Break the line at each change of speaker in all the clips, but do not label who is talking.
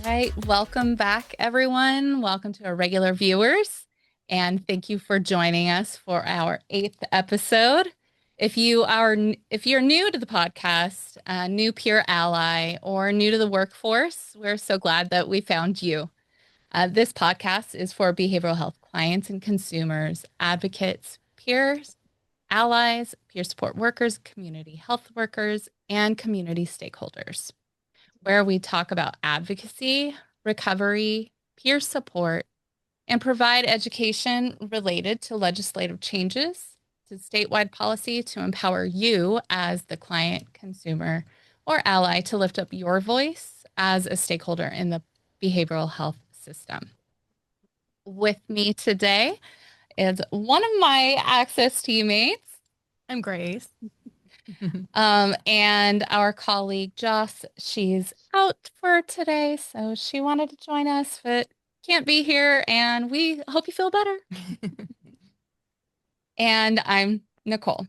right, welcome back, everyone. Welcome to our regular viewers, and thank you for joining us for our 8th episode. If you're new to the podcast, a new peer ally, or new to the workforce, we're so glad that we found you. This podcast is for behavioral health clients and consumers, advocates, peers, allies, peer support workers, community health workers, and community stakeholders, where we talk about advocacy, recovery, peer support, and provide education related to legislative changes to statewide policy to empower you as the client, consumer, or ally to lift up your voice as a stakeholder in the behavioral health system. With me today is one of my Access teammates.
I'm Grace.
And our colleague Joss, she's out for today, so she wanted to join us, but can't be here, and we hope you feel better. And I'm Nicole.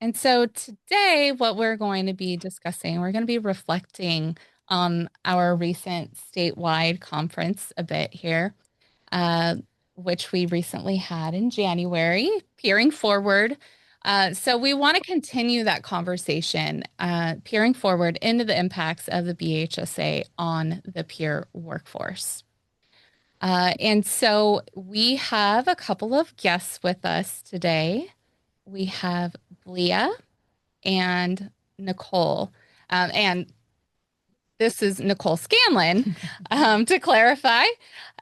And so today, what we're going to be discussing, we're going to be reflecting on our recent statewide conference a bit here, which we recently had in January, Peering Forward. So we want to continue that conversation, peering forward into the impacts of the BHSA on the peer workforce. And so we have a couple of guests with us today. We have Blia and Nicole. And this is Nicole Scanlan, to clarify.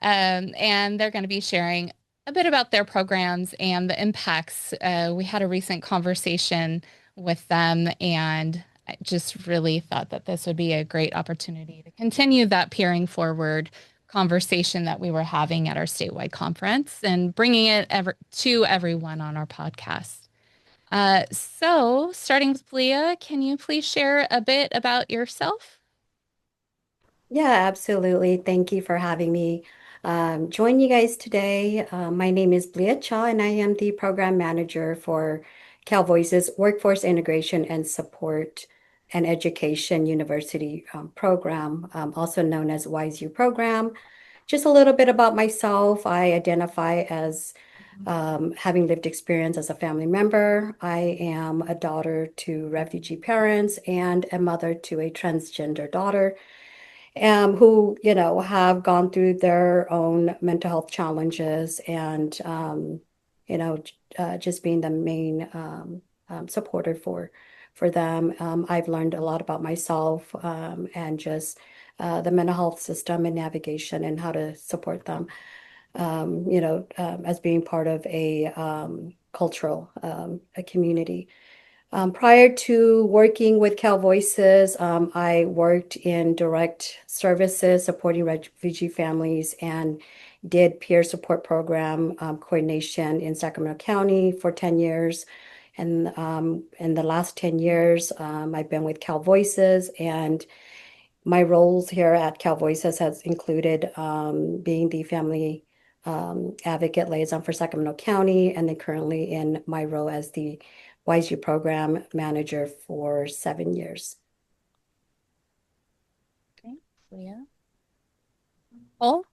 And they're going to be sharing a bit about their programs and the impacts. We had a recent conversation with them, and I just really thought that this would be a great opportunity to continue that peering forward conversation that we were having at our statewide conference and bringing it to everyone on our podcast. So starting with Blia, can you please share a bit about yourself?
Yeah, absolutely. Thank you for having me join you guys today. My name is Blia Cha, and I am the program manager for Cal Voice's Workforce Integration and Support and Education University program, also known as WISE-U program. Just a little bit about myself. I identify as having lived experience as a family member. I am a daughter to refugee parents and a mother to a transgender daughter, who, have gone through their own mental health challenges and, just being the main supporter for them. I've learned a lot about myself and just the mental health system and navigation and how to support them, as being part of a community. Prior to working with Cal Voices, I worked in direct services supporting refugee families and did peer support program coordination in Sacramento County for 10 years. And in the last 10 years, I've been with Cal Voices, and my roles here at Cal Voices has included being the family advocate liaison for Sacramento County, and then currently in my role as the WISE-U program manager for 7 years.
Okay, Blia. Nicole?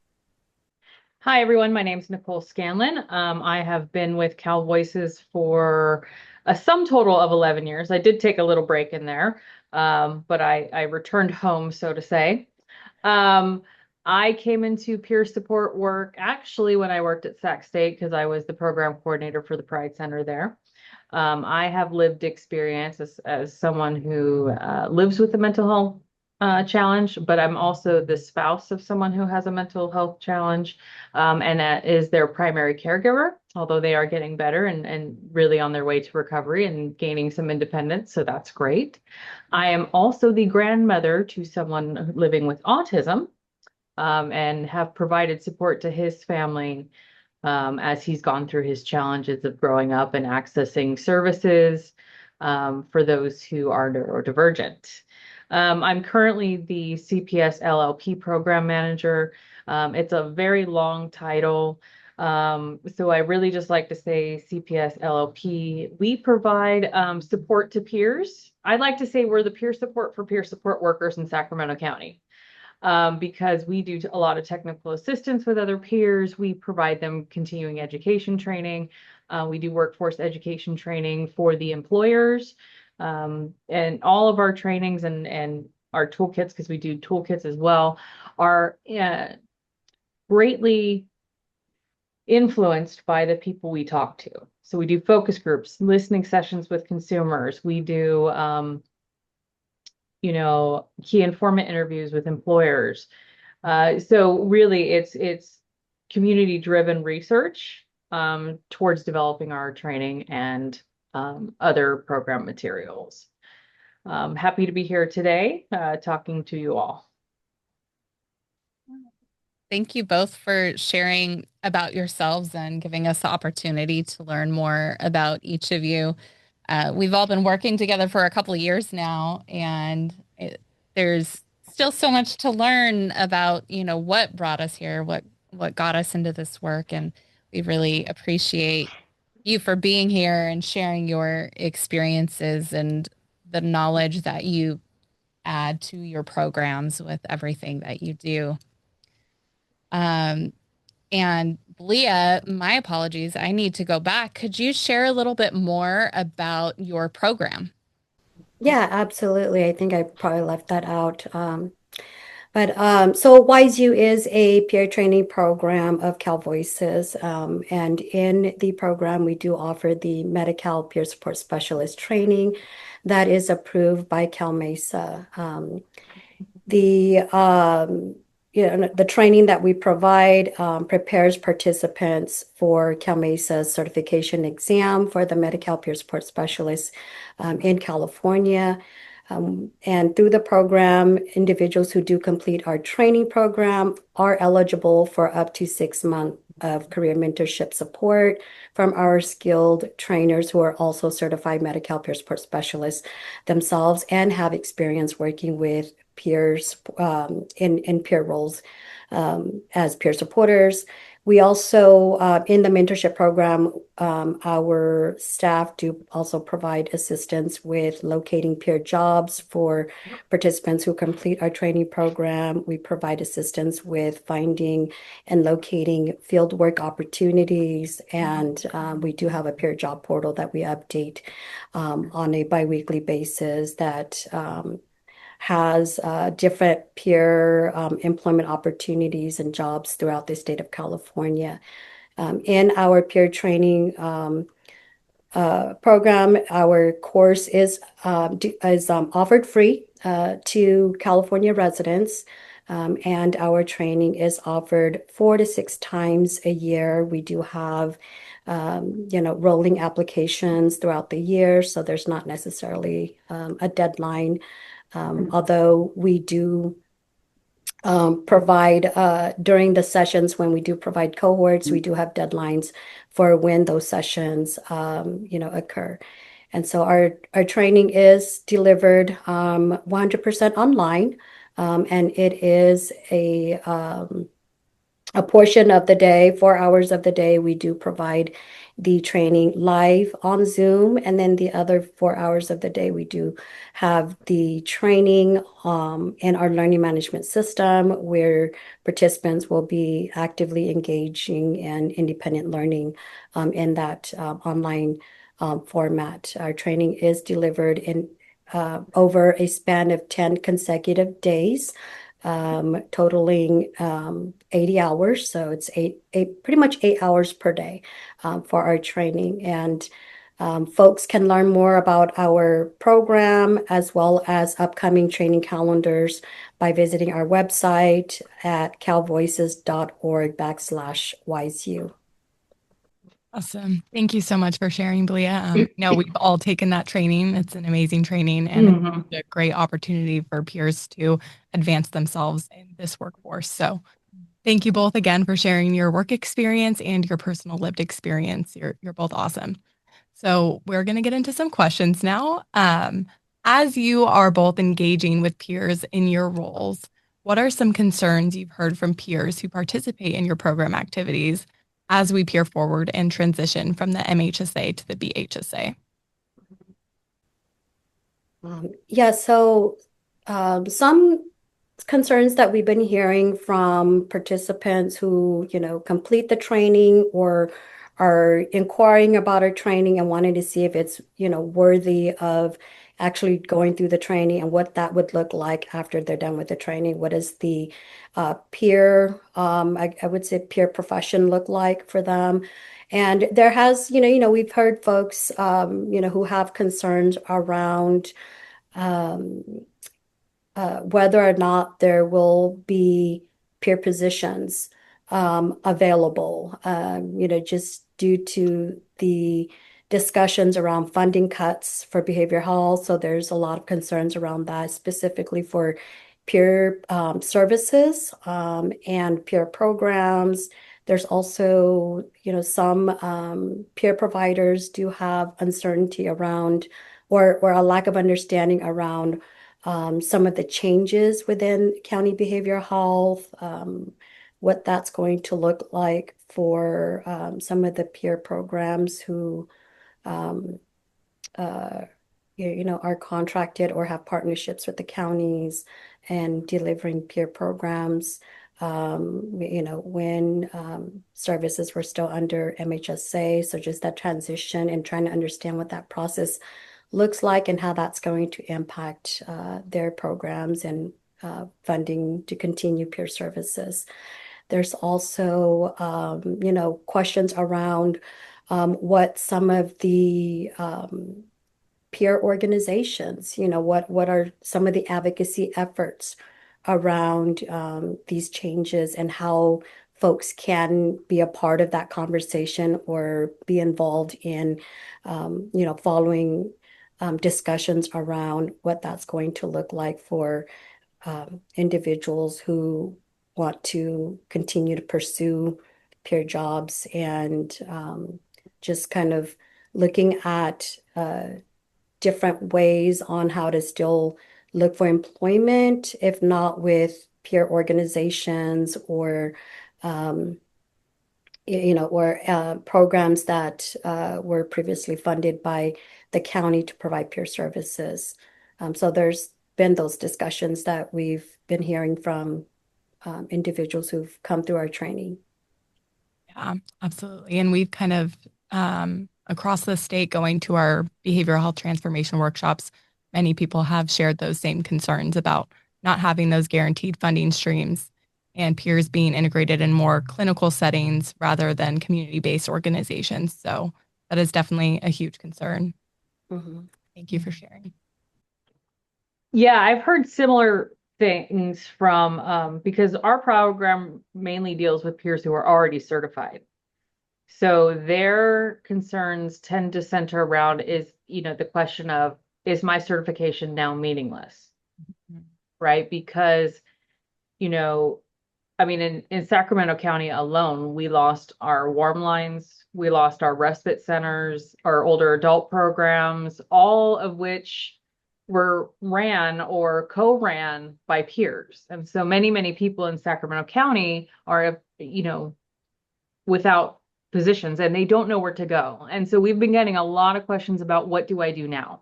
Hi, everyone. My name is Nicole Scanlan. I have been with Cal Voices for a sum total of 11 years. I did take a little break in there, but I returned home, so to say. I came into peer support work actually when I worked at Sac State because I was the program coordinator for the Pride Center there. I have lived experience as someone who lives with a mental health challenge, but I'm also the spouse of someone who has a mental health challenge, and that is their primary caregiver, although they are getting better and really on their way to recovery and gaining some independence, so that's great. I am also the grandmother to someone living with autism, and have provided support to his family as he's gone through his challenges of growing up and accessing services for those who are neurodivergent. I'm currently the CPS-LLP program manager. It's a very long title. So I really just like to say CPS-LLP. We provide support to peers. I'd like to say we're the peer support workers in Sacramento County. Because we do a lot of technical assistance with other peers. We provide them continuing education training. We do workforce education training for the employers. And all of our trainings and our toolkits, because we do toolkits as well, are greatly influenced by the people we talk to. So we do focus groups, listening sessions with consumers. We do, key informant interviews with employers. So really, it's community-driven research towards developing our training and other program materials. Happy to be here today talking to you all.
Thank you both for sharing about yourselves and giving us the opportunity to learn more about each of you. We've all been working together for a couple of years now, and there's still so much to learn about, what brought us here, what got us into this work, and we really appreciate you for being here and sharing your experiences and the knowledge that you add to your programs with everything that you do. Um, and Blia, my apologies, I need to go back. Could you share a little bit more about your program?
Yeah, absolutely. I think I probably left that out. So WiseU is a peer training program of Cal Voices. And in the program, we do offer the Medi-Cal peer support specialist training that is approved by Cal Mesa. The the training that we provide prepares participants for Cal Mesa's certification exam for the Medi-Cal peer support specialist in California. And through the program, individuals who do complete our training program are eligible for up to 6 months of career mentorship support from our skilled trainers who are also certified Medi-Cal peer support specialists themselves and have experience working with peers in peer roles as peer supporters. We also, in the mentorship program, our staff do also provide assistance with locating peer jobs for participants who complete our training program. We provide assistance with finding and locating fieldwork opportunities, and we do have a peer job portal that we update on a biweekly basis that has different peer employment opportunities and jobs throughout the state of California. In our peer training program, our course is offered free to California residents, and our training is offered 4 to 6 times a year. We do have rolling applications throughout the year, so there's not necessarily a deadline. Although we do provide during the sessions when we do provide cohorts, we do have deadlines for when those sessions occur. And so our training is delivered 100% online, and it is a portion of the day, 4 hours of the day, we do provide the training live on Zoom. And then the other 4 hours of the day, we do have the training in our learning management system where participants will be actively engaging in independent learning in that online format. Our training is delivered in over a span of 10 consecutive days, totaling 80 hours. So it's pretty much 8 hours per day for our training. And folks can learn more about our program as well as upcoming training calendars by visiting our website at calvoices.org/wiseu.
Awesome. Thank you so much for sharing, Blia. No, we've all taken that training. It's an amazing training and it's a great opportunity for peers to advance themselves in this workforce. So thank you both again for sharing your work experience and your personal lived experience. You're both awesome. So we're going to get into some questions now. As you are both engaging with peers in your roles, what are some concerns you've heard from peers who participate in your program activities? as we peer forward and transition from the MHSA to the BHSA?
Yeah, so some concerns that we've been hearing from participants who, complete the training or are inquiring about our training and wanting to see if it's, worthy of actually going through the training and what that would look like after they're done with the training. What does the peer, I would say peer profession look like for them? And there has, we've heard folks, who have concerns around um, whether or not there will be peer positions available, just due to the discussions around funding cuts for behavioral health. So there's a lot of concerns around that, specifically for peer services and peer programs. There's also, some peer providers do have uncertainty around or a lack of understanding around some of the changes within county behavioral health, what that's going to look like for some of the peer programs who um, uh, are contracted or have partnerships with the counties and delivering peer programs. When services were still under MHSA, so just that transition and trying to understand what that process looks like and how that's going to impact their programs and funding to continue peer services. There's also, questions around what some of the peer organizations, what are some of the advocacy efforts around these changes and how folks can be a part of that conversation or be involved in, following discussions around what that's going to look like for individuals who want to continue to pursue peer jobs and just kind of looking at different ways on how to still look for employment, if not with peer organizations or um, or programs that were previously funded by the county to provide peer services. So there's been those discussions that we've been hearing from individuals who've come through our training.
Yeah, absolutely. And we've kind of across the state going to our behavioral health transformation workshops, many people have shared those same concerns about not having those guaranteed funding streams and peers being integrated in more clinical settings rather than community-based organizations. So that is definitely a huge concern.
Mhm.
Thank you for sharing.
Yeah, I've heard similar things from because our program mainly deals with peers who are already certified. So their concerns tend to center around the question of, is my certification now meaningless? Right? Because, I mean, in Sacramento County alone, we lost our warm lines, we lost our respite centers, our older adult programs, all of which were ran or co-ran by peers. And so many, many people in Sacramento County are, without positions and they don't know where to go. And so we've been getting a lot of questions about, what do I do now?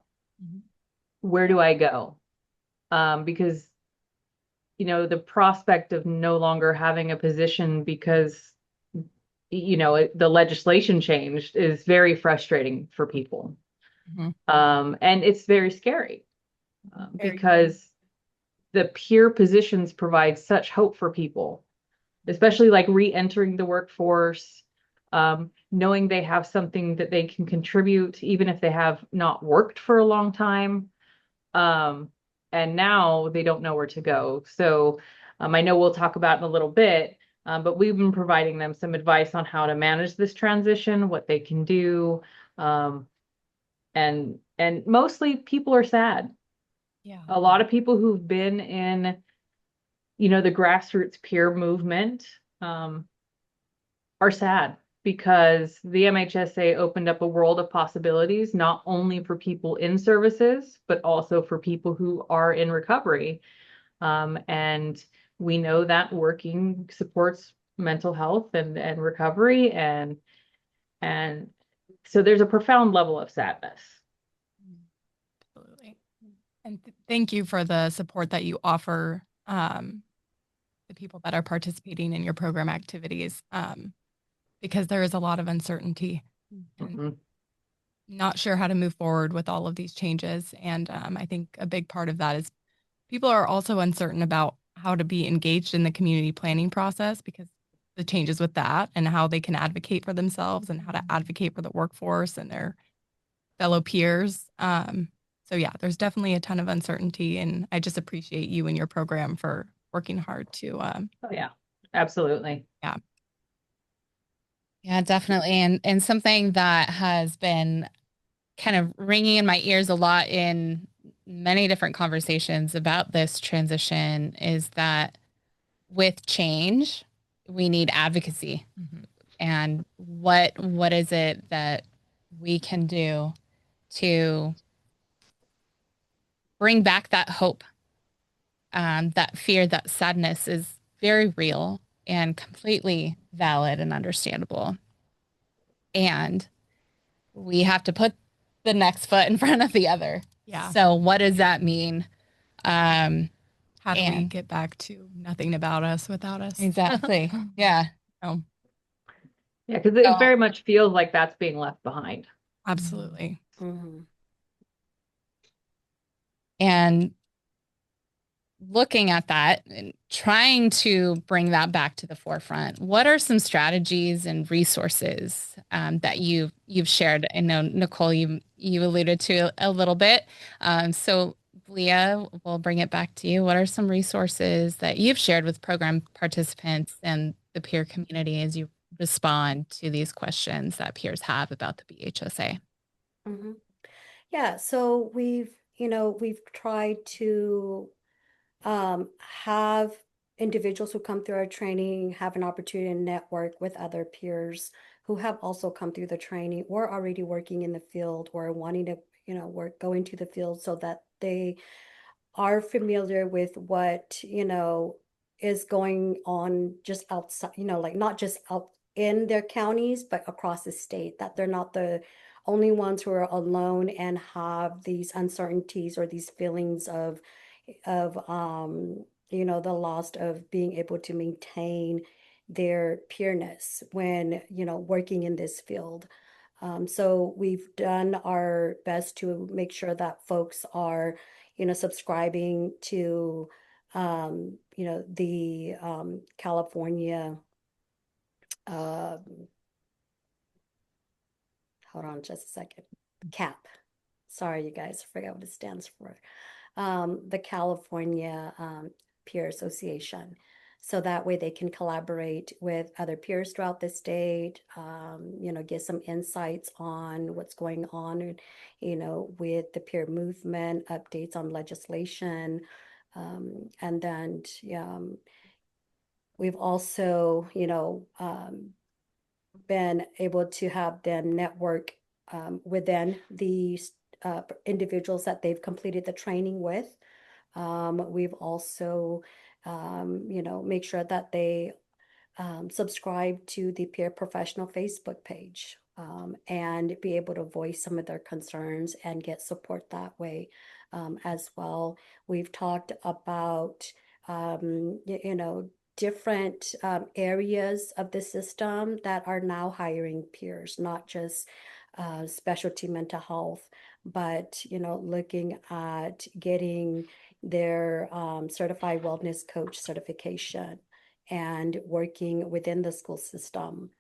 Where do I go? Because the prospect of no longer having a position because the legislation changed is very frustrating for people. And it's very scary because the peer positions provide such hope for people, especially like re-entering the workforce, knowing they have something that they can contribute, even if they have not worked for a long time. And now they don't know where to go. So I know we'll talk about in a little bit, but we've been providing them some advice on how to manage this transition, what they can do. And mostly people are sad.
Yeah.
A lot of people who've been in, the grassroots peer movement are sad because the MHSA opened up a world of possibilities, not only for people in services, but also for people who are in recovery. And we know that working supports mental health and recovery, and so there's a profound level of sadness.
Absolutely. And thank you for the support that you offer the people that are participating in your program activities, because there is a lot of uncertainty and not sure how to move forward with all of these changes. And I think a big part of that is people are also uncertain about how to be engaged in the community planning process because the changes with that and how they can advocate for themselves and how to advocate for the workforce and their fellow peers. So yeah, there's definitely a ton of uncertainty, and I just appreciate you and your program for working hard to.
Oh yeah, absolutely.
Yeah.
Yeah, definitely. And something that has been kind of ringing in my ears a lot in many different conversations about this transition is that with change, we need advocacy.
Mm-hmm.
And what is it that we can do to bring back that hope? That fear, that sadness is very real and completely valid and understandable. And we have to put the next foot in front of the other.
Yeah.
So what does that mean?
How do we get back to nothing about us without us?
Exactly. Yeah.
Oh,
yeah, because it very much feels like that's being left behind.
Absolutely.
Mm-hmm.
And looking at that and trying to bring that back to the forefront, what are some strategies and resources that you've shared? I know Nicole, you alluded to a little bit. So Blia, we'll bring it back to you. What are some resources that you've shared with program participants and the peer community as you respond to these questions that peers have about the BHSA?
Mm-hmm. Yeah, so we've tried to have individuals who come through our training have an opportunity to network with other peers who have also come through the training or already working in the field or wanting to, go into the field so that they are familiar with what, is going on just outside, like not just out in their counties, but across the state, that they're not the only ones who are alone and have these uncertainties or these feelings of the loss of being able to maintain their peerness when, working in this field. So we've done our best to make sure that folks are, subscribing to, the California, uh, hold on just a second, CAP. Sorry, you guys, I forgot what it stands for. The California Peer Association. So that way they can collaborate with other peers throughout the state, get some insights on what's going on, with the peer movement, updates on legislation. And then we've also, been able to have them network within the individuals that they've completed the training with. We've also, make sure that they subscribe to the Peer Professional Facebook page, and be able to voice some of their concerns and get support that way, as well. We've talked about, different areas of the system that are now hiring peers, not just specialty mental health, but looking at getting their certified wellness coach certification and working within the school system,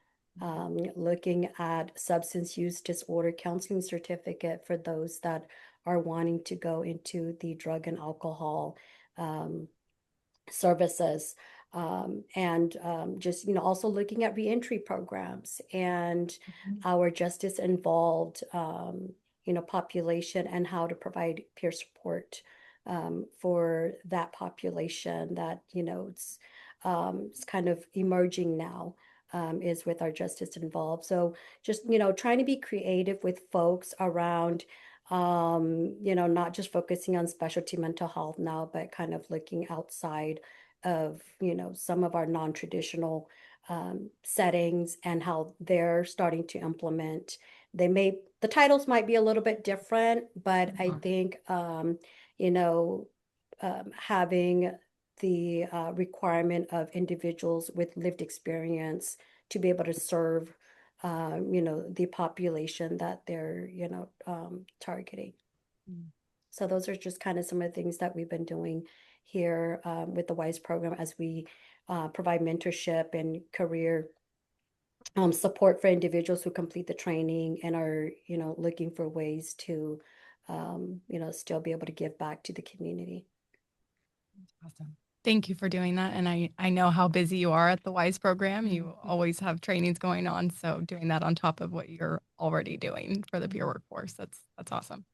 looking at substance use disorder counseling certificate for those that are wanting to go into the drug and alcohol services, and just also looking at reentry programs and our justice involved population and how to provide peer support for that population that it's kind of emerging now, is with our justice involved. So just trying to be creative with folks around not just focusing on specialty mental health now, but kind of looking outside of, some of our non-traditional settings and how they're starting to implement. The titles might be a little bit different, but I think, you know, having the requirement of individuals with lived experience to be able to serve, you know, the population that they're, you know, targeting. So those are just kind of some of the things that we've been doing here with the WISE program as we provide mentorship and career support for individuals who complete the training and are, you know, looking for ways to, you know, still be able to give back to the community.
Awesome. Thank you for doing that. And I know how busy you are at the WISE program. You always have trainings going on. So doing that on top of what you're already doing for the peer workforce, that's awesome.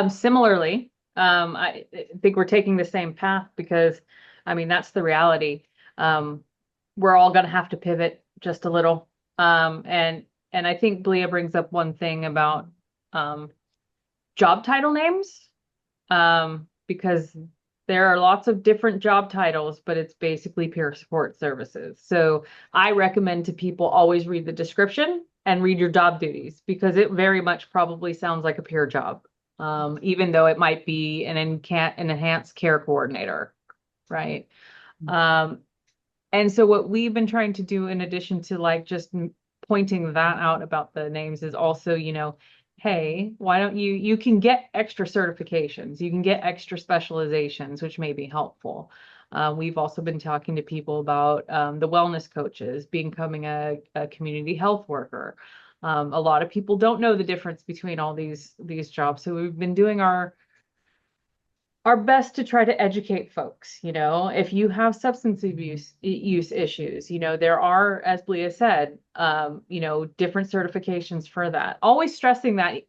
Similarly, I think we're taking the same path because, I mean, that's the reality. We're all going to have to pivot just a little. And I think Blia brings up one thing about job title names, because there are lots of different job titles, but it's basically peer support services. So I recommend to people always read the description and read your job duties because it very much probably sounds like a peer job. Even though it might be an enhanced care coordinator, right? And so what we've been trying to do in addition to like just pointing that out about the names is also, you know, hey, why don't you can get extra certifications, you can get extra specializations, which may be helpful. We've also been talking to people about the wellness coaches, becoming a community health worker. A lot of people don't know the difference between all these jobs. So we've been doing our best to try to educate folks. You know, if you have substance abuse use issues, you know, there are, as Blia said, you know, different certifications for that. Always stressing that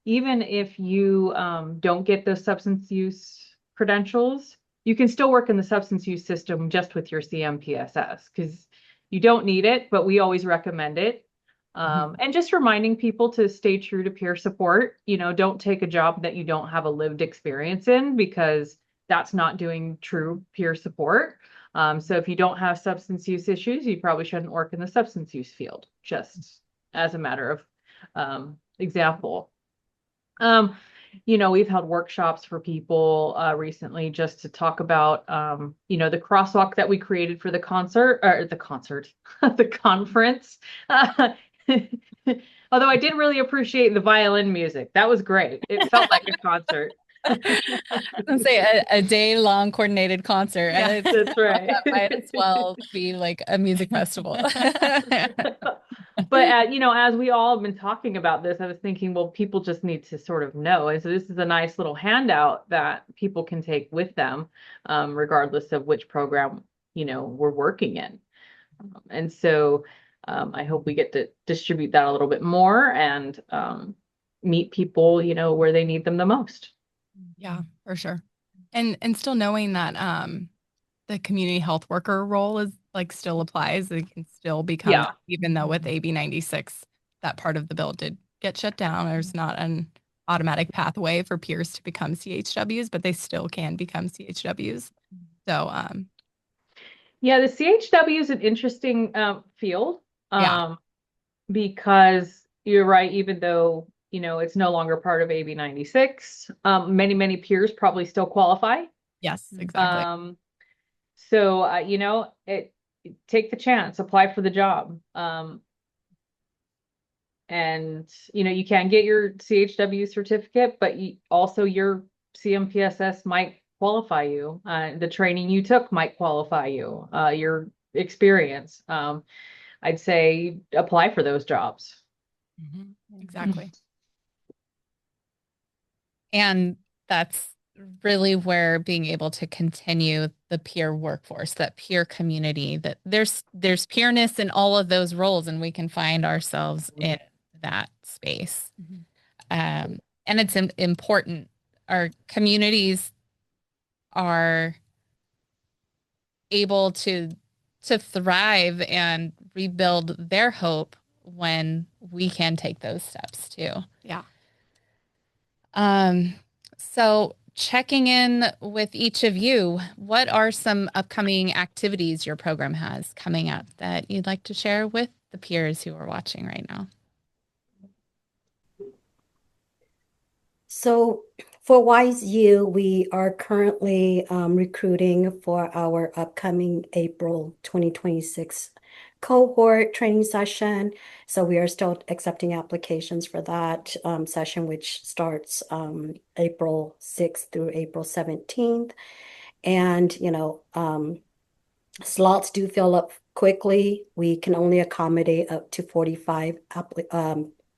even if you don't get those substance use credentials, you can still work in the substance use system just with your CMPSS because you don't need it, but we always recommend it. And just reminding people to stay true to peer support. You know, don't take a job that you don't have a lived experience in because that's not doing true peer support. So if you don't have substance use issues, you probably shouldn't work in the substance use field, just as a matter of example. You know, we've held workshops for people recently just to talk about, you know, the crosswalk that we created for the the conference. Although I did really appreciate the violin music. That was great. It felt like a concert.
Let's say a day-long coordinated concert.
Yeah, that's right.
That might as well be like a music festival.
But you know, as we all have been talking about this, I was thinking, well, people just need to sort of know. And so this is a nice little handout that people can take with them, regardless of which program, you know, we're working in. And so I hope we get to distribute that a little bit more and meet people, you know, where they need them the most.
Yeah, for sure. And still knowing that the community health worker role is like still applies. It can still become,
Yeah.
even though with AB 96, that part of the bill did get shut down. There's not an automatic pathway for peers to become CHWs, but they still can become CHWs. So,
yeah, the CHW is an interesting field.
Yeah.
Because you're right, even though, you know, it's no longer part of AB 96, many peers probably still qualify.
Yes, exactly.
So, you know, take the chance, apply for the job. And, you know, you can get your CHW certificate, but also your CMPSS might qualify you. The training you took might qualify you, your experience. I'd say apply for those jobs.
Exactly.
And that's really where being able to continue the peer workforce, that peer community, that there's peerness in all of those roles, and we can find ourselves in that space. And it's important. Our communities are able to thrive and rebuild their hope when we can take those steps too.
Yeah.
So checking in with each of you, what are some upcoming activities your program has coming up that you'd like to share with the peers who are watching right now?
So for Wise U, we are currently recruiting for our upcoming April 2026 cohort training session. So we are still accepting applications for that session, which starts April 6th through April 17th. And, slots do fill up quickly. We can only accommodate up to 45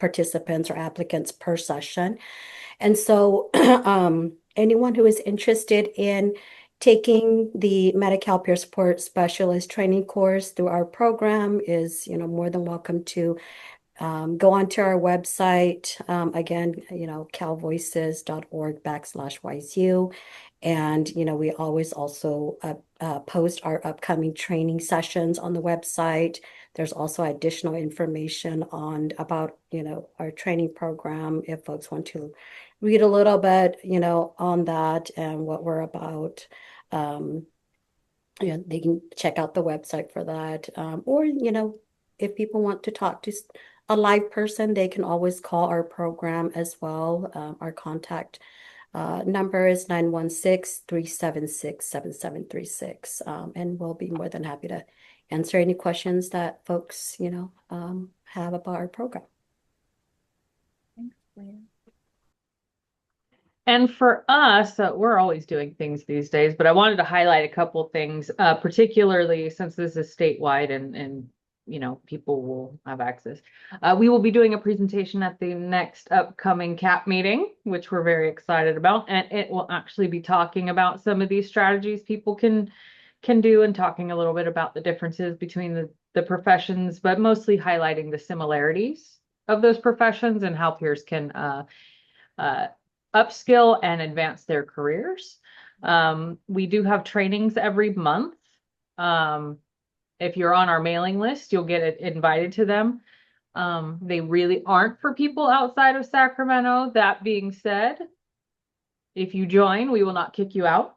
participants or applicants per session. And so anyone who is interested in taking the Medi-Cal Peer Support Specialist training course through our program is, more than welcome to go onto our website. Again, calvoices.org/YSU. And, we always also post our upcoming training sessions on the website. There's also additional information about, our training program if folks want to read a little bit, on that and what we're about. They can check out the website for that. Or, if people want to talk to a live person, they can always call our program as well. Our contact number is 916-376-7736. And we'll be more than happy to answer any questions that folks, have about our program.
Thanks, Blia.
And for us, we're always doing things these days, but I wanted to highlight a couple things, particularly since this is statewide and people will have access. We will be doing a presentation at the next upcoming CAP meeting, which we're very excited about, and it will actually be talking about some of these strategies people can do and talking a little bit about the differences between the professions, but mostly highlighting the similarities of those professions and how peers can upskill and advance their careers. We do have trainings every month. If you're on our mailing list, you'll get invited to them. They really aren't for people outside of Sacramento. That being said, if you join, we will not kick you out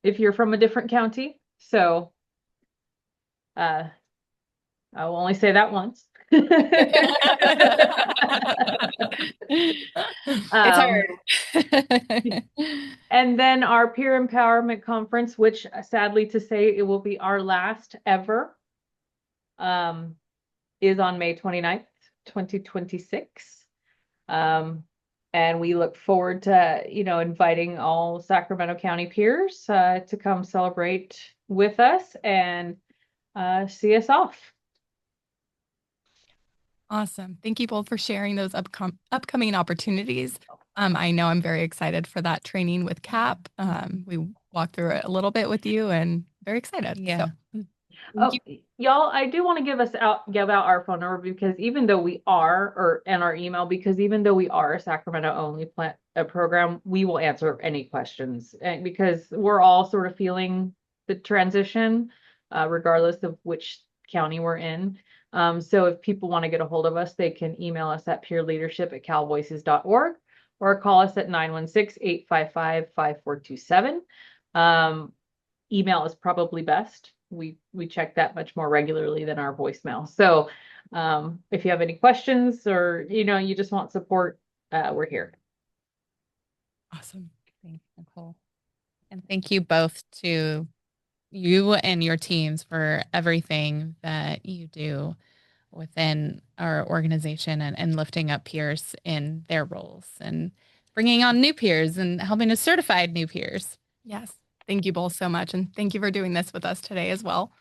if you're from a different county. So I will only say that once.
It's hard.
And then our peer empowerment conference, which sadly to say it will be our last ever, is on May 29th, 2026. And we look forward to, inviting all Sacramento County peers to come celebrate with us and see us off.
Awesome. Thank you both for sharing those upcoming opportunities. I know I'm very excited for that training with CAP. We walked through it a little bit with you and very excited.
Yeah.
So,
y'all, I do want to give out our phone number because even though we are, and our email, because even though we are a Sacramento only program, we will answer any questions, and because we're all sort of feeling the transition, regardless of which county we're in. So if people want to get a hold of us, they can email us at peerleadership@calvoices.org or call us at 916-855-5427. Email is probably best. We check that much more regularly than our voicemail. So if you have any questions or you just want support, we're here.
Awesome. Thanks, Nicole. And thank you both to you and your teams for everything that you do within our organization and lifting up peers in their roles and bringing on new peers and helping us certify new peers.
yes. Thank you both so much. And thank you for doing this with us today as well.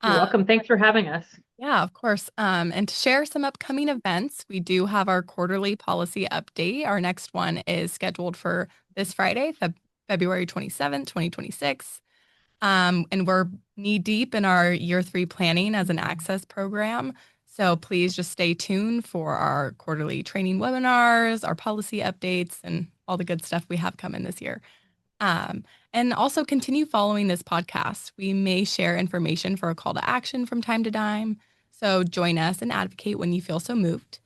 You're welcome. Thanks for having us.
Yeah, of course. And to share some upcoming events, we do have our quarterly policy update. Our next one is scheduled for this Friday, February 27th, 2026. And we're knee deep in our year 3 planning as an access program. So please just stay tuned for our quarterly training webinars, our policy updates, and all the good stuff we have coming this year. And also continue following this podcast. We may share information for a call to action from time to time. So join us and advocate when you feel so moved.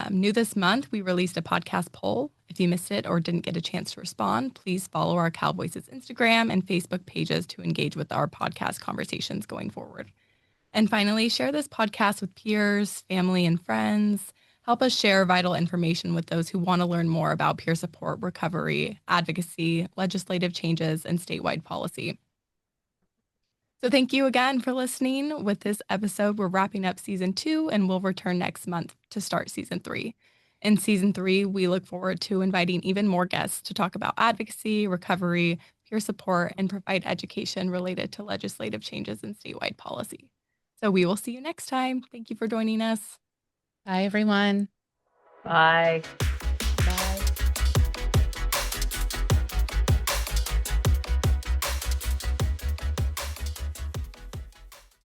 New this month, we released a podcast poll. If you missed it or didn't get a chance to respond, please follow our Cal Voices Instagram and Facebook pages to engage with our podcast conversations going forward. And finally, share this podcast with peers, family, and friends. Help us share vital information with those who want to learn more about peer support, recovery, advocacy, legislative changes, and statewide policy. So thank you again for listening. With this episode, we're wrapping up season 2 and we'll return next month to start season 3. In season 3, we look forward to inviting even more guests to talk about advocacy, recovery, peer support, and provide education related to legislative changes and statewide policy. So we will see you next time. Thank you for joining us.
Bye, everyone.
Bye.